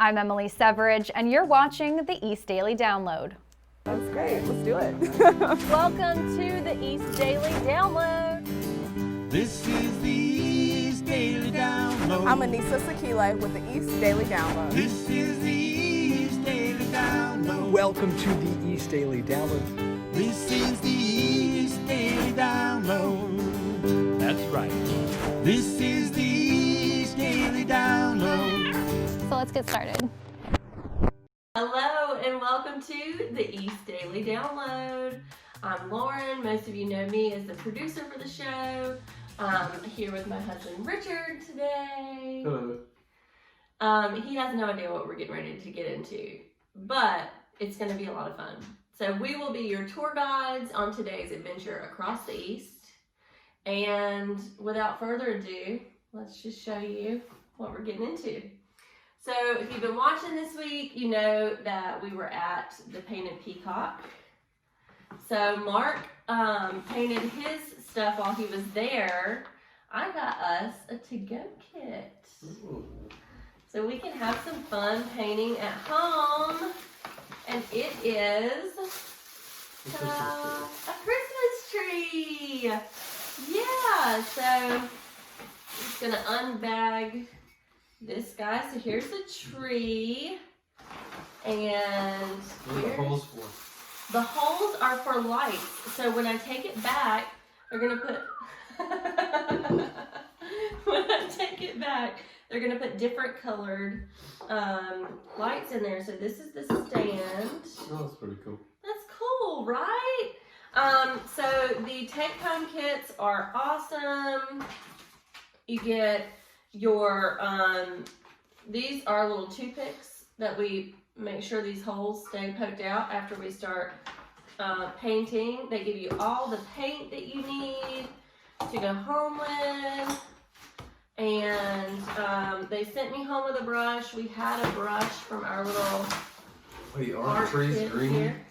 I'm Emily Severage, and you're watching the East Daily Download. That's great. Let's do it. Welcome to the East Daily Download. This is the East Daily Download. I'm Anissa Sakile with the East Daily Download. This is the East Daily Download. Welcome to the East Daily Download. This is the East Daily Download. That's right. This is the East Daily Download. So let's get started. Hello and welcome to the East Daily Download. I'm Lauren. Most of you know me as the producer for the show. I'm here with my husband Richard today. Hello. He has no idea what we're getting ready to get into, but it's going to be a lot of fun. So we will be your tour guides on today's adventure across the East. And without further ado, let's just show you what we're getting into. So if you've been watching this week, you know that we were at the Painted Peacock. So Mark painted his stuff while he was there. I got us a to-go kit. Ooh. So we can have some fun painting at home. And it is a Christmas tree. Yeah, so just gonna unbag this guy. So here's the tree. And What are the holes for? the holes are for lights. So when I take it back, they're gonna put when I take it back, they're gonna put different colored lights in there. So this is the stand. Oh, that's pretty cool. That's cool, right? So the take-home kits are awesome. You get your these are little toothpicks that we make sure these holes stay poked out after we start painting. They give you all the paint that you need to go home with. And they sent me home with a brush. We had a brush from our little Wait, are art the trees kit green? here.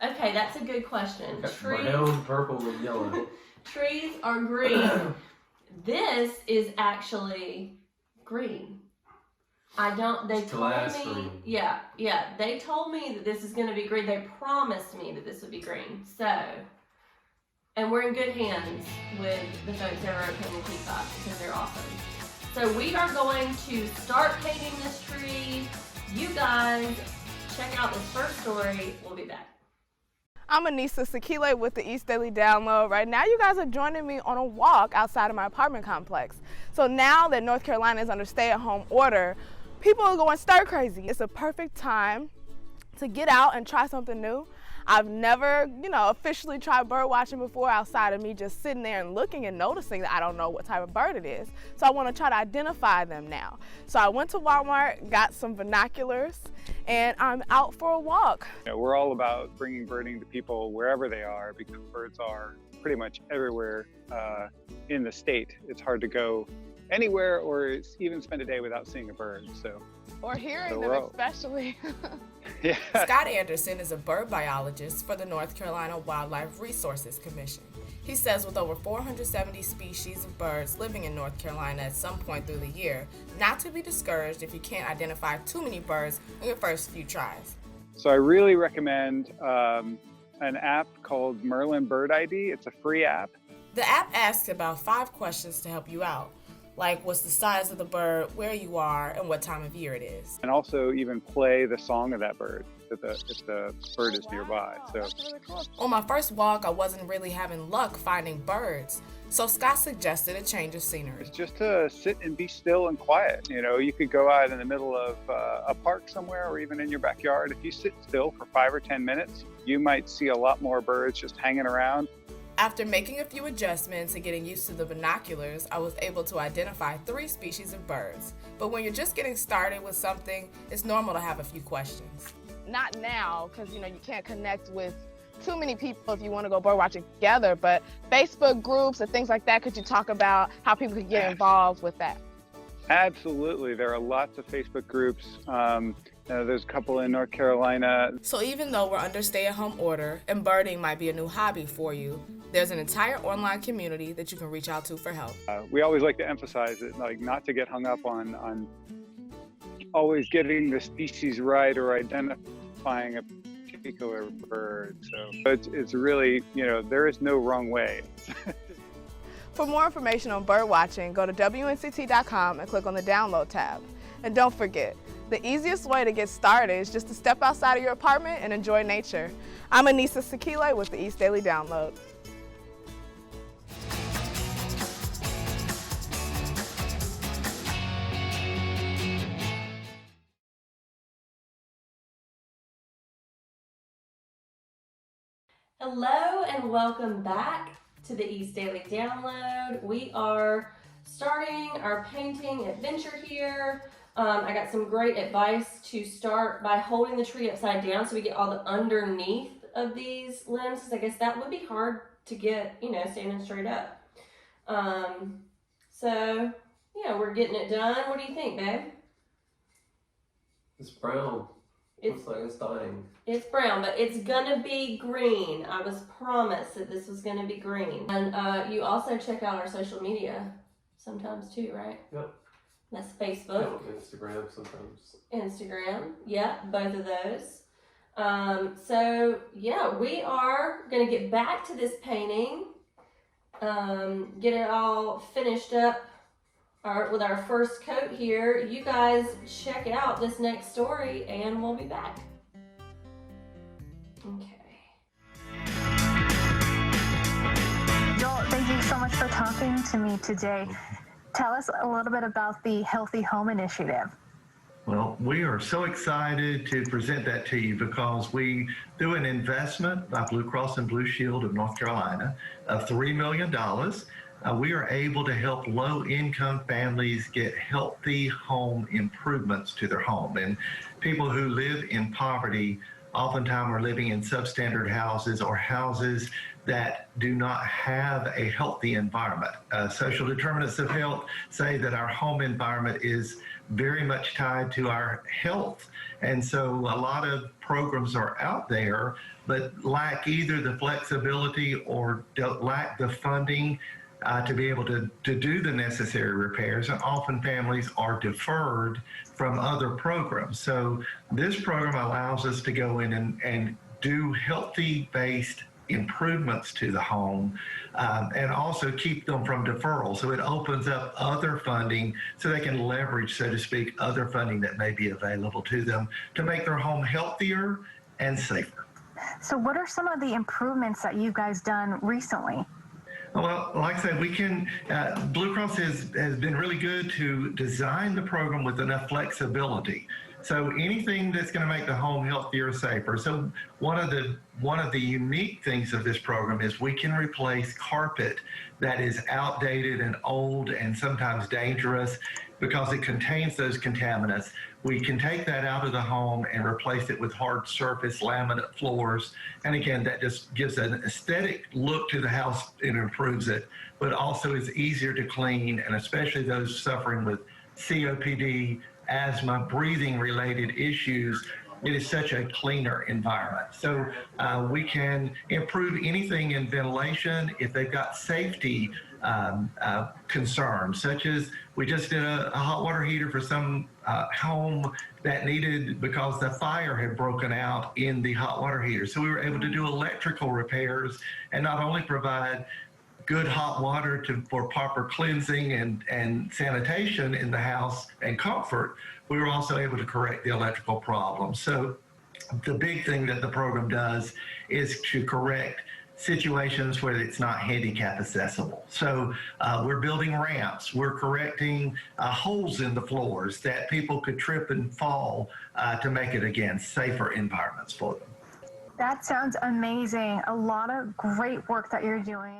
Okay, that's a good question. Brown, purple, and yellow. Trees are green. This is actually green. They told Glass me, green. yeah, they told me that this is going to be green. They promised me that this would be green. So, and we're in good hands with the folks over at Painted Peacock because they're awesome. So we are going to start painting this tree. You guys check out this first story. We'll be back. I'm Anissa Sakile with the East Daily Download. Right now, you guys are joining me on a walk outside of my apartment complex. So now that North Carolina is under stay-at-home order, people are going stir crazy. It's a perfect time to get out and try something new. I've never, officially tried bird watching before outside of me just sitting there and looking and noticing that I don't know what type of bird it is. So I want to try to identify them now. So I went to Walmart, got some binoculars, and I'm out for a walk. We're all about bringing birding to people wherever they are because birds are pretty much everywhere in the state. It's hard to go anywhere or even spend a day without seeing a bird. Or hearing So them, we're all- especially. Yeah. Scott Anderson is a bird biologist for the North Carolina Wildlife Resources Commission. He says with over 470 species of birds living in North Carolina at some point through the year, not to be discouraged if you can't identify too many birds on your first few tries. So I really recommend an app called Merlin Bird Id. It's a free app. The app asks about 5 questions to help you out, like what's the size of the bird, where you are, and what time of year it is. And also even play the song of that bird if the bird is nearby. So That's really cool. On my first walk, I wasn't really having luck finding birds, so Scott suggested a change of scenery. it's just to sit and be still and quiet. You could go out in the middle of a park somewhere or even in your backyard. If you sit still for 5 or 10 minutes, you might see a lot more birds just hanging around. After making a few adjustments and getting used to the binoculars, I was able to identify 3 species of birds. But when you're just getting started with something, it's normal to have a few questions. Not now, because you can't connect with too many people if you want to go bird watching together, but Facebook groups and things like that, could you talk about how people could get involved with that? Absolutely. There are lots of Facebook groups. There's a couple in North Carolina. So even though we're under stay-at-home order and birding might be a new hobby for you, there's an entire online community that you can reach out to for help. We always like to emphasize it, like not to get hung up on always getting the species right or identifying a particular bird. So it's really, there is no wrong way. For more information on bird watching, go to WNCT.com and click on the download tab. And don't forget, the easiest way to get started is just to step outside of your apartment and enjoy nature. I'm Anissa Sakile with the East Daily Download. Hello and welcome back to the East Daily Download. We are starting our painting adventure here. I got some great advice to start by holding the tree upside down so we get all the underneath of these limbs, because I guess that would be hard to get, standing straight up. So, yeah, we're getting it done. What do you think, babe? It's brown. Looks like it's dying. It's brown, but it's gonna be green. I was promised that this was gonna be green. And you also check out our social media sometimes too, right? Yep. That's Facebook. Yep. Instagram sometimes. Instagram, yeah, both of those. So yeah, we are gonna get back to this painting, get it all finished up with our first coat here. You guys check out this next story and we'll be back. Okay. Joel, thank you so much for talking to me today. Tell us a little bit about the Healthy Home Initiative. Well, we are so excited to present that to you because we do an investment by Blue Cross and Blue Shield of North Carolina of $3 million. We are able to help low-income families get healthy home improvements to their home. And people who live in poverty oftentimes are living in substandard houses or houses that do not have a healthy environment. Social determinants of health say that our home environment is very much tied to our health. And so a lot of programs are out there, but lack either the flexibility or lack the funding to be able to do the necessary repairs, and often families are deferred from other programs. So this program allows us to go in and do healthy-based improvements to the home and also keep them from deferral. So it opens up other funding so they can leverage, so to speak, other funding that may be available to them to make their home healthier and safer. So what are some of the improvements that you guys done recently? Well, like I said, Blue Cross has been really good to design the program with enough flexibility. So anything that's going to make the home healthier, safer. So one of the unique things of this program is we can replace carpet that is outdated and old and sometimes dangerous because it contains those contaminants. We can take that out of the home and replace it with hard surface laminate floors. And again, that just gives an aesthetic look to the house and improves it, but also is easier to clean, and especially those suffering with COPD, asthma, breathing related issues, it is such a cleaner environment. So we can improve anything in ventilation if they've got safety concerns, such as we just did a hot water heater for some home that needed, because the fire had broken out in the hot water heater. So we were able to do electrical repairs and not only provide good hot water for proper cleansing and sanitation in the house and comfort, we were also able to correct the electrical problem. So the big thing that the program does is to correct situations where it's not handicap accessible. So we're building ramps, we're correcting holes in the floors that people could trip and fall to make it, again, safer environments for them. That sounds amazing. A lot of great work that you're doing.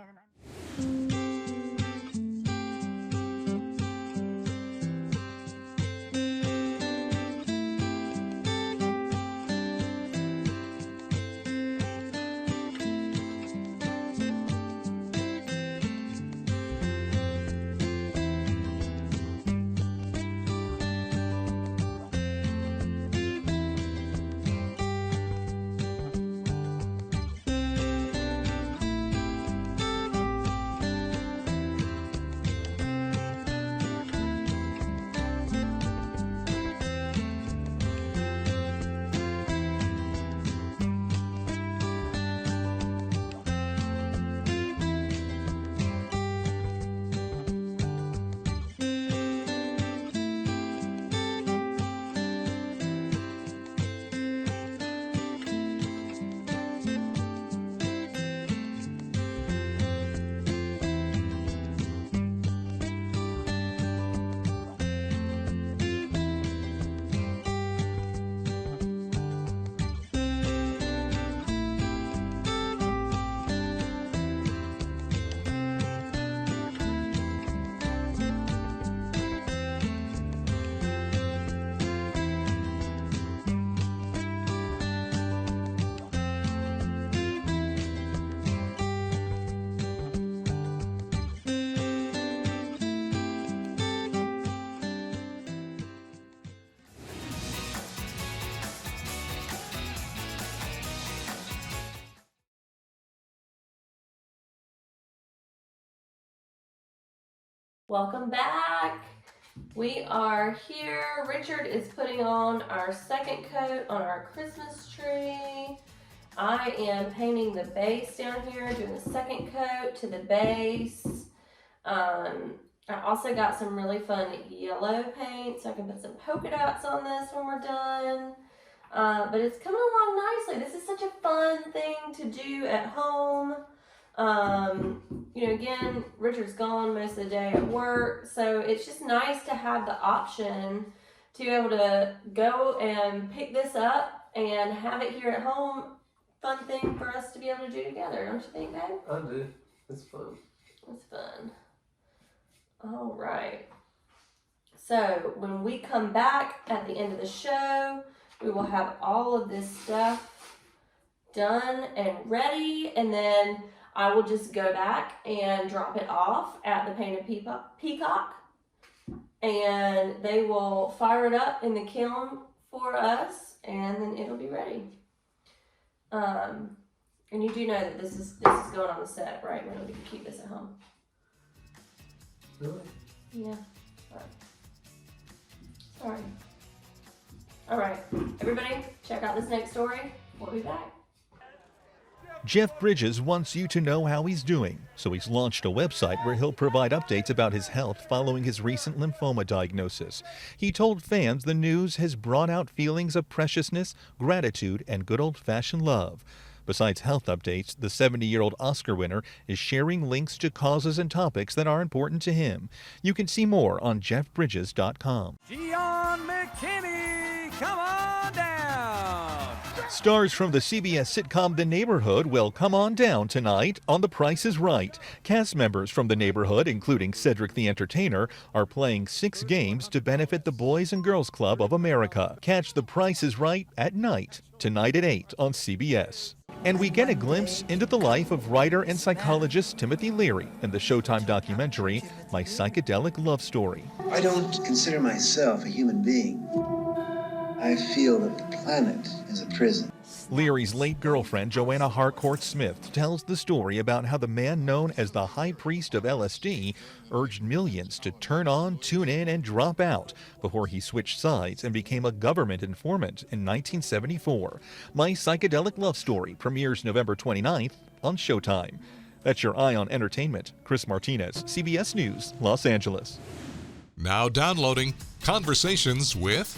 Welcome back. We are here. Richard is putting on our second coat on our Christmas tree. I am painting the base down here, doing the second coat to the base. I also got some really fun yellow paint, so I can put some polka dots on this when we're done. But it's coming along nicely. This is such a fun thing to do at home. You know, again, Richard's gone most of the day at work, so it's just nice to have the option to be able to go and pick this up and have it here at home. Fun thing for us to be able to do together, don't you think, babe? I do. It's fun. It's fun. All right. So when we come back at the end of the show, we will have all of this stuff done and ready, and then I will just go back and drop it off at the Painted Peacock, and they will fire it up in the kiln for us, and then it'll be ready. And you do know that this is going on the set, right? We don't get to keep this at home. Really? Yeah. Sorry. All right, everybody, check out this next story. We'll be back. Jeff Bridges wants you to know how he's doing, so he's launched a website where he'll provide updates about his health following his recent lymphoma diagnosis. He told fans the news has brought out feelings of preciousness, gratitude, and good old-fashioned love. Besides health updates, the 70-year-old Oscar winner is sharing links to causes and topics that are important to him. You can see more on jeffbridges.com. Gian McKinney, come on down. Stars from the CBS sitcom The Neighborhood will come on down tonight on The Price is Right. Cast members from The Neighborhood, including Cedric the Entertainer, are playing 6 games to benefit the Boys and Girls Club of America. Catch The Price is Right at night, tonight at 8 on CBS. And we get a glimpse into the life of writer and psychologist Timothy Leary in the Showtime documentary, My Psychedelic Love Story. I don't consider myself a human being. I feel that the planet is a prison. Leary's late girlfriend, Joanna Harcourt Smith, tells the story about how the man known as the High Priest of LSD urged millions to turn on, tune in, and drop out before he switched sides and became a government informant in 1974. My Psychedelic Love Story premieres November 29th on Showtime. That's your Eye on Entertainment. Chris Martinez, CBS News, Los Angeles. Now downloading Conversations with...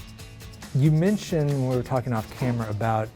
You mentioned when we were talking off camera about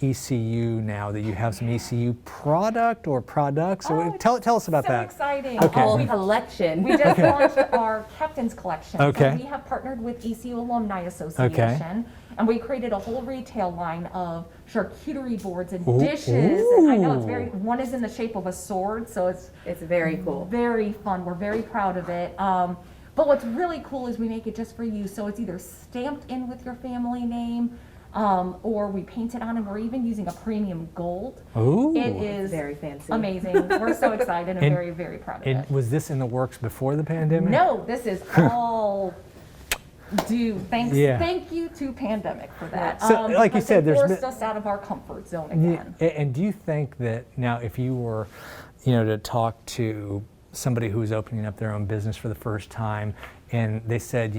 ECU now, that you have some ECU product or products. Tell us about that. So exciting. Okay. A whole collection. We just launched our Captain's Collection. Okay. So we have partnered with ECU Alumni Association. And we created a whole retail line of charcuterie boards and dishes. And I know it's one is in the shape of a sword, so it's very cool. Very fun. We're very proud of it. But what's really cool is we make it just for you. So it's either stamped in with your family name, or we paint it on, and we're even using a premium gold. Ooh. It is very fancy. Amazing. We're so excited and very, very proud of it. Was this in the works before the pandemic? No, this is all due. Thank you to pandemic for that. So, like you said, it forced us out of our comfort zone again. And do you think that now, if you were, to talk to somebody who was opening up their own business for the first time, and they said,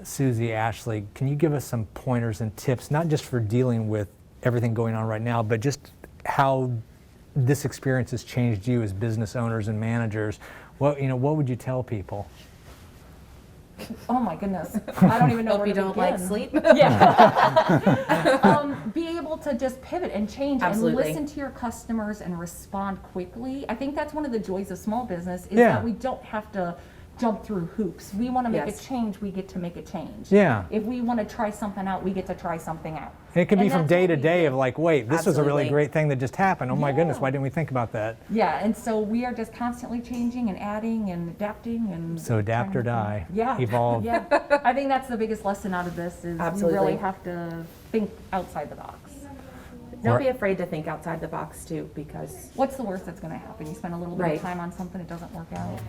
Susie, Ashley, can you give us some pointers and tips, not just for dealing with everything going on right now, but just how this experience has changed you as business owners and managers? What would you tell people? Oh my goodness, I don't even know where to begin. Hope you don't like sleep. Yeah. Be able to just pivot and change and listen to your customers and respond quickly. I think that's one of the joys of small business is that we don't have to jump through hoops. We want to make a change, we get to make a change. Yeah. If we want to try something out, we get to try something out. And it could be from day to day of like, wait, this was a really great thing that just happened. Oh my goodness, why didn't we think about that? Yeah, and so we are just constantly changing and adding and adapting and so adapt or die. Yeah. Evolve. Yeah. I think that's the biggest lesson out of this is you really have to think outside the box. Don't be afraid to think outside the box too, because what's the worst that's going to happen? You spend a little bit of time on something, it doesn't work out.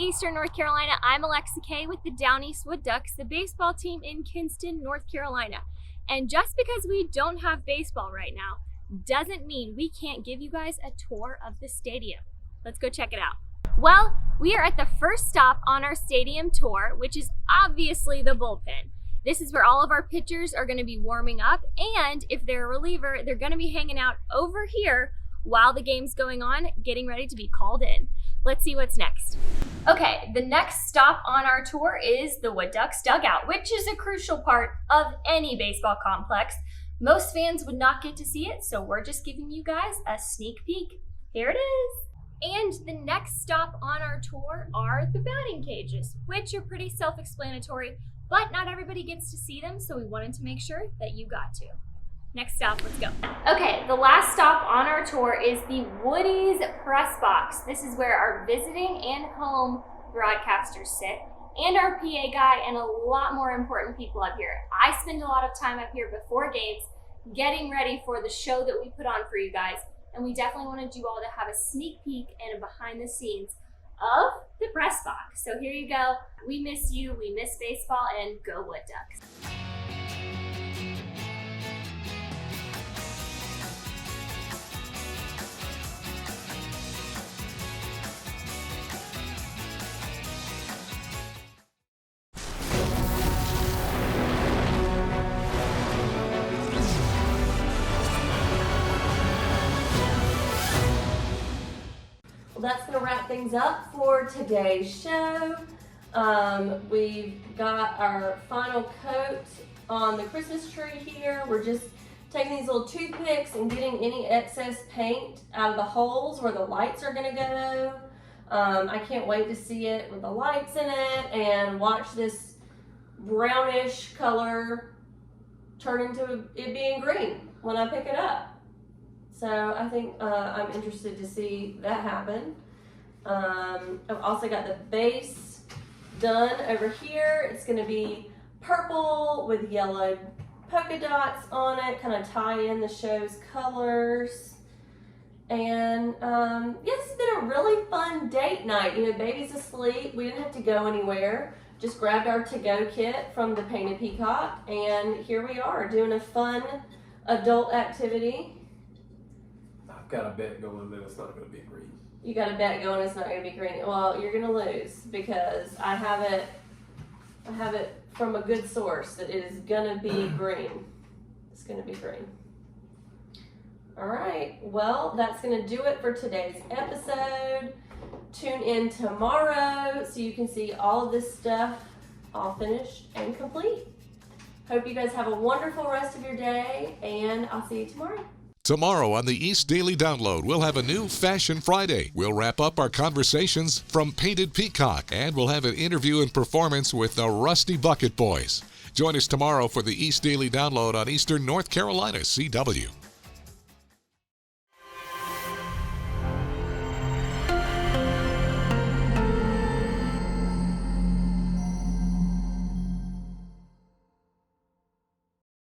Eastern North Carolina. I'm Alexa Kay with the Down East Wood Ducks, the baseball team in Kinston, North Carolina. And just because we don't have baseball right now doesn't mean we can't give you guys a tour of the stadium. Let's go check it out. Well, we are at the first stop on our stadium tour, which is obviously the bullpen. This is where all of our pitchers are going to be warming up, and if they're a reliever, they're going to be hanging out over here while the game's going on, getting ready to be called in. Let's see what's next. Okay, the next stop on our tour is the Wood Ducks dugout, which is a crucial part of any baseball complex. Most fans would not get to see it, so we're just giving you guys a sneak peek. Here it is. And the next stop on our tour are the batting cages, which are pretty self-explanatory, but not everybody gets to see them, so we wanted to make sure that you got to. Next stop, let's go. Okay, the last stop on our tour is the Woody's Press Box. This is where our visiting and home broadcasters sit, and our PA guy, and a lot more important people up here. I spend a lot of time up here before games, getting ready for the show that we put on for you guys, and we definitely wanted you all to have a sneak peek and a behind the scenes of the press box. So here you go. We miss you, we miss baseball, and go Wood Ducks. That's going to wrap things up for today's show. We've got our final coat on the Christmas tree here. We're just taking these little toothpicks and getting any excess paint out of the holes where the lights are going to go. I can't wait to see it with the lights in it and watch this brownish color turn into it being green when I pick it up. So I think I'm interested to see that happen. I've also got the base done over here. It's going to be purple with yellow polka dots on it, kind of tie in the show's colors. And yeah, it's been a really fun date night. You know, baby's asleep. We didn't have to go anywhere. Just grabbed our to-go kit from the Painted Peacock, and here we are doing a fun adult activity. I've got a bet going that it's not going to be green. You got a bet going it's not going to be green. Well, you're going to lose because I have it from a good source that it is going to be green. It's going to be green. All right. Well, that's going to do it for today's episode. Tune in tomorrow so you can see all of this stuff all finished and complete. Hope you guys have a wonderful rest of your day, and I'll see you tomorrow. Tomorrow on the East Daily Download, we'll have a new Fashion Friday. We'll wrap up our conversations from Painted Peacock, and we'll have an interview and performance with the Rusty Bucket Boys. Join us tomorrow for the East Daily Download on Eastern North Carolina CW.